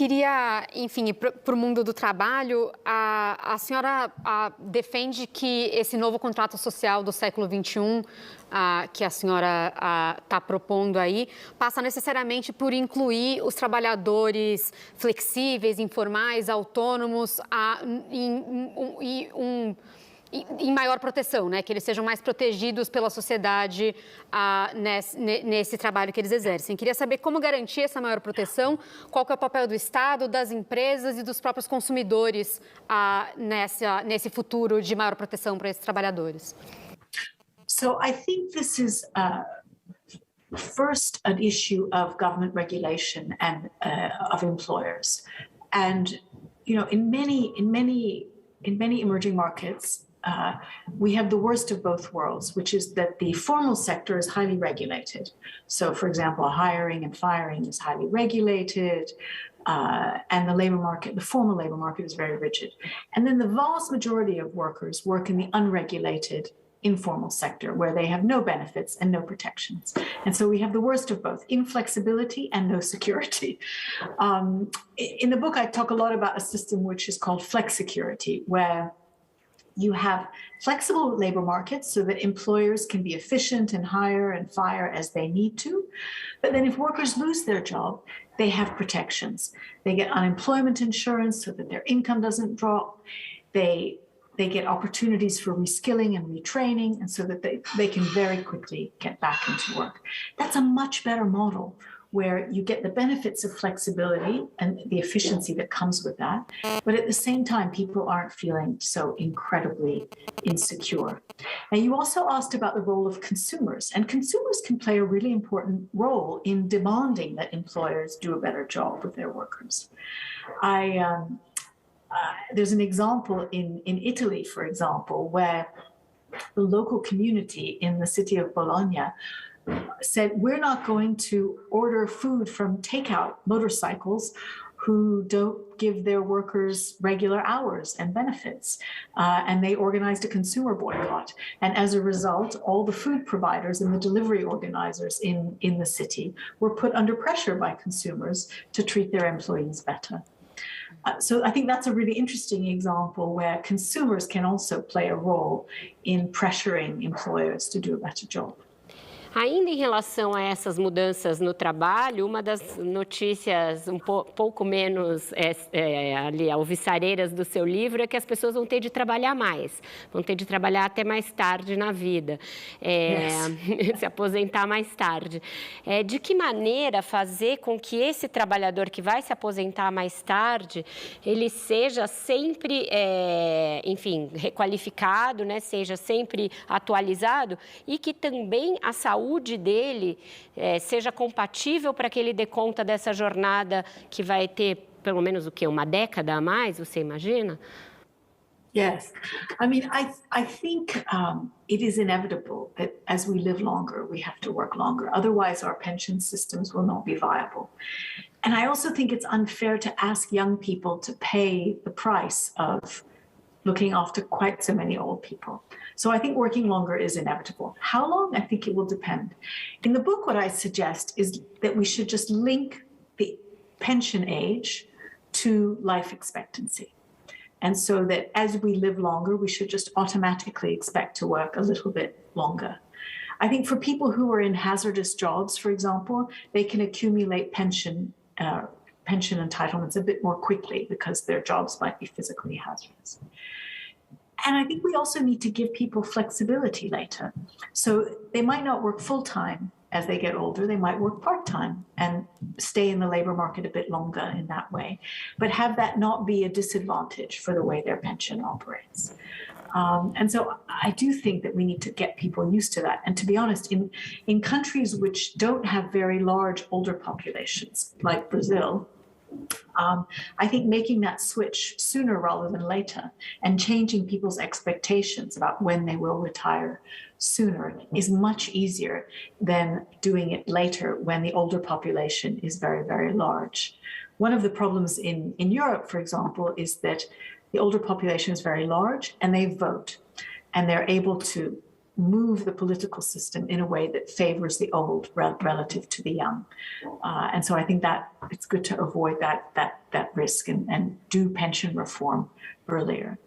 queria, enfim, ir para o mundo do trabalho. A senhora defende que esse novo contrato social do século XXI, que a senhora está propondo aí, passa necessariamente por incluir os trabalhadores flexíveis, informais, autônomos em maior proteção, né? Que eles sejam mais protegidos pela sociedade nesse trabalho que eles exercem. Queria saber como garantir essa maior proteção, qual que é o papel do Estado, das empresas e dos próprios consumidores nesse futuro de maior proteção para esses trabalhadores. So I think this is first an issue of government regulation and of employers, and in many emerging markets. We have the worst of both worlds, which is that the formal sector is highly regulated. So, for example, hiring and firing is highly regulated, and the formal labor market is very rigid. And then the vast majority of workers work in the unregulated informal sector, where they have no benefits and no protections. And so we have the worst of both, inflexibility and no security. In the book, I talk a lot about a system which is called flexicurity, where you have flexible labor markets so that employers can be efficient and hire and fire as they need to. But then if workers lose their job, they have protections. They get unemployment insurance so that their income doesn't drop. They get opportunities for reskilling and retraining, and so that they can very quickly get back into work. That's a much better model, where you get the benefits of flexibility and the efficiency that comes with that, but at the same time, people aren't feeling so incredibly insecure. Now, you also asked about the role of consumers, and consumers can play a really important role in demanding that employers do a better job with their workers. There's an example in Italy, for example, where the local community in the city of Bologna said, we're not going to order food from takeout motorcycles who don't give their workers regular hours and benefits. And they organized a consumer boycott. And as a result, all the food providers and the delivery organizers in the city were put under pressure by consumers to treat their employees better. So I think that's a really interesting example where consumers can also play a role in pressuring employers to do a better job. Ainda em relação a essas mudanças no trabalho, uma das notícias pouco menos ali alvissareiras do seu livro é que as pessoas vão ter de trabalhar mais, vão ter de trabalhar até mais tarde na vida, se aposentar mais tarde. De que maneira fazer com que esse trabalhador que vai se aposentar mais tarde, ele seja sempre, enfim, requalificado, né, seja sempre atualizado e que também a saúde dele seja compatível para que ele dê conta dessa jornada que vai ter pelo menos uma década a mais, você imagina? Yes. I mean, I think it is inevitable that as we live longer, we have to work longer. Otherwise, our pension systems will not be viable. And I also think it's unfair to ask young people to pay the price of looking after quite so many old people. So I think working longer is inevitable. How long? I think it will depend. In the book, what I suggest is that we should just link the pension age to life expectancy. And so that as we live longer, we should just automatically expect to work a little bit longer. I think for people who are in hazardous jobs, for example, they can accumulate pension entitlements a bit more quickly because their jobs might be physically hazardous. And I think we also need to give people flexibility later. So they might not work full-time as they get older. They might work part-time and stay in the labor market a bit longer in that way, but have that not be a disadvantage for the way their pension operates. And so I do think that we need to get people used to that. And to be honest, in countries which don't have very large older populations, like Brazil, I think making that switch sooner rather than later and changing people's expectations about when they will retire sooner is much easier than doing it later when the older population is very, very large. One of the problems in Europe, for example, is that the older population is very large and they vote and they're able to move the political system in a way that favors the old relative to the young. And so I think that it's good to avoid that risk and do pension reform earlier.